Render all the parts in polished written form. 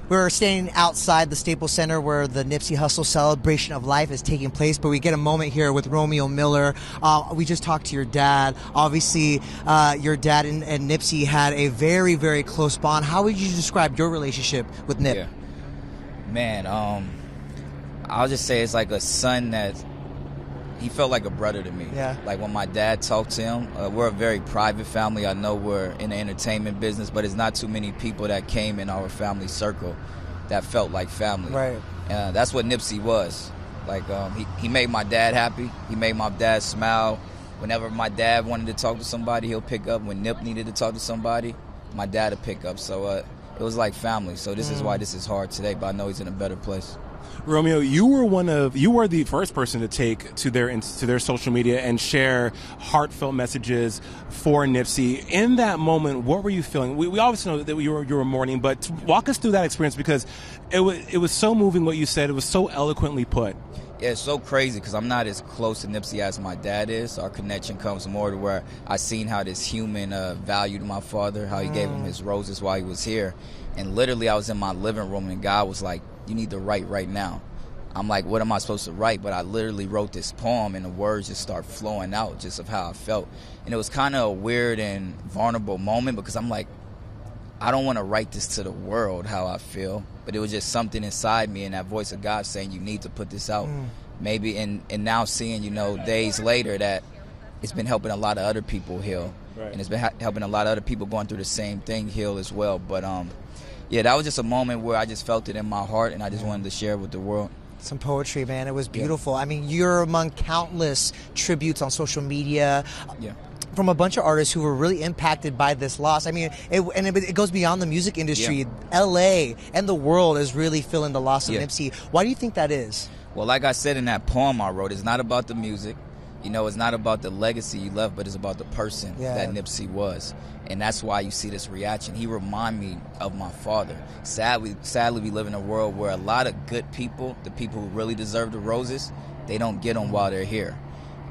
We're standing outside the Staples Center where the Nipsey Hussle celebration of life is taking place, but we get a moment here with Romeo Miller. We just talked to your dad. Obviously, your dad and Nipsey had a very, very close bond. How would you describe your relationship with Nip? Yeah. Man, I'll just say it's like a son that he felt like a brother to me. Yeah. Like when my dad talked to him, we're a very private family. I know we're in the entertainment business, but it's not too many people that came in our family circle that felt like family. Right. That's what Nipsey was. Like he made my dad happy. He made my dad smile. Whenever my dad wanted to talk to somebody, he'll pick up. When Nip needed to talk to somebody, my dad would pick up. So it was like family. So this is why this is hard today, but I know he's in a better place. Romeo, you were the first person to take to their social media and share heartfelt messages for Nipsey. In that moment, what were you feeling? We obviously know that you were mourning, but walk us through that experience, because it was so moving what you said. It was so eloquently put. Yeah, it's so crazy because I'm not as close to Nipsey as my dad is. Our connection comes more to where I seen how this human valued my father, how he gave him his roses while he was here. And literally I was in my living room and God was like, you need to write right now. I'm like, what am I supposed to write? But I literally wrote this poem and the words just start flowing out just of how I felt. And it was kind of a weird and vulnerable moment because I'm like, I don't want to write this to the world how I feel, but it was just something inside me and that voice of God saying you need to put this out. Maybe and now seeing, days later that it's been helping a lot of other people heal. Right. And it's been helping a lot of other people going through the same thing heal as well. But yeah, that was just a moment where I just felt it in my heart and I just wanted to share it with the world. Some poetry, man. It was beautiful. Yeah. I mean, you're among countless tributes on social media. Yeah. From a bunch of artists who were really impacted by this loss. I mean, it goes beyond the music industry. Yeah. L.A. and the world is really feeling the loss of Nipsey. Why do you think that is? Well, like I said in that poem I wrote, it's not about the music. It's not about the legacy you left, but it's about the person that Nipsey was. And that's why you see this reaction. He reminded me of my father. Sadly, we live in a world where a lot of good people, the people who really deserve the roses, they don't get them while they're here.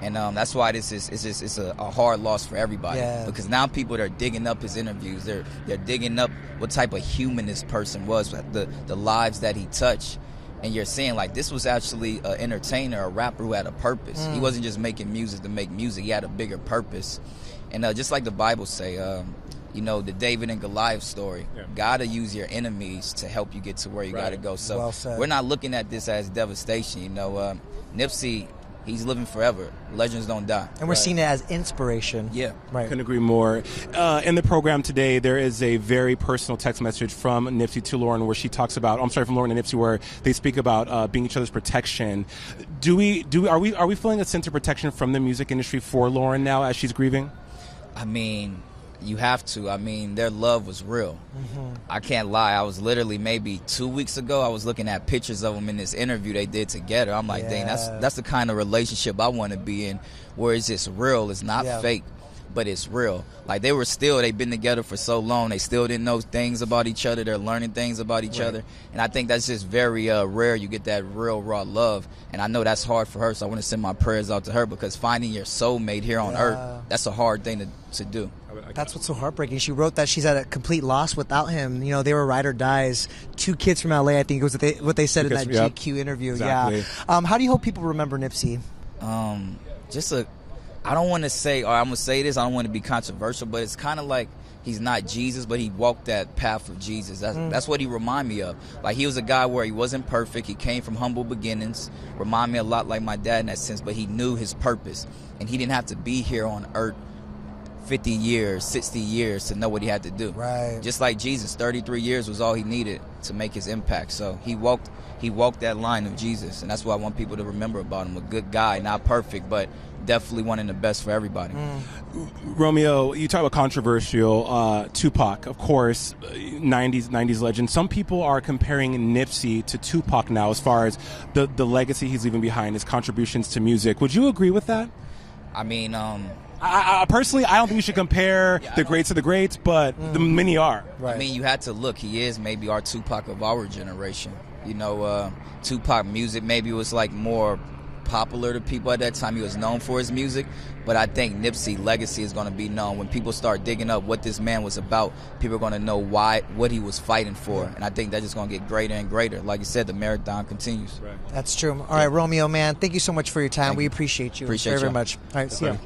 And that's why it's a hard loss for everybody. Yeah. Because now people are digging up his interviews. They're digging up what type of human this person was, the lives that he touched. And you're seeing, like, this was actually an entertainer, a rapper who had a purpose. He wasn't just making music to make music. He had a bigger purpose. And just like the Bible say, the David and Goliath story, God will use your enemies to help you get to where you got to go. So we're not looking at this as devastation. Nipsey, he's living forever. Legends don't die. And we're seeing it as inspiration. Yeah. Right. Couldn't agree more. In the program today, there is a very personal text message from Nipsey to Lauren where she talks about, from Lauren and Nipsey, where they speak about being each other's protection. Are we feeling a sense of protection from the music industry for Lauren now as she's grieving? I mean, you have to. I mean, their love was real. I can't lie. I was literally maybe 2 weeks ago, I was looking at pictures of them in this interview they did together. I'm like, dang, that's the kind of relationship I want to be in, where it's just real. It's not fake, but it's real. Like, they've been together for so long. They still didn't know things about each other. They're learning things about each other. And I think that's just very rare. You get that real, raw love. And I know that's hard for her, so I want to send my prayers out to her, because finding your soulmate here on earth, that's a hard thing to do. That's what's so heartbreaking. She wrote that she's at a complete loss without him. They were ride or dies. 2 kids from LA, I think was what they said in that GQ interview. Exactly. Yeah. How do you hope people remember Nipsey? I don't want to say, or I'm going to say this, I don't want to be controversial, but it's kind of like he's not Jesus, but he walked that path of Jesus. That's what he reminded me of. Like, he was a guy where he wasn't perfect. He came from humble beginnings. Remind me a lot like my dad in that sense, but he knew his purpose. And he didn't have to be here on earth 50 years, 60 years to know what he had to do. Right. Just like Jesus, 33 years was all he needed to make his impact. So he walked that line of Jesus, and that's what I want people to remember about him. A good guy, not perfect, but definitely wanting the best for everybody. Romeo, you talk about controversial. Tupac, of course, 90s legend. Some people are comparing Nipsey to Tupac now as far as the legacy he's leaving behind, his contributions to music. Would you agree with that? I mean, I personally, I don't think you should compare the greats to the greats, but the many are. Right. I mean, you had to look. He is maybe our Tupac of our generation. Tupac music maybe was like more popular to people at that time. He was known for his music. But I think Nipsey's legacy is going to be known. When people start digging up what this man was about, people are going to know what he was fighting for. And I think that's just going to get greater and greater. Like you said, the marathon continues. That's true. All right, Romeo, man, thank you so much for your time. We appreciate you Appreciate very you. much. All right, see you.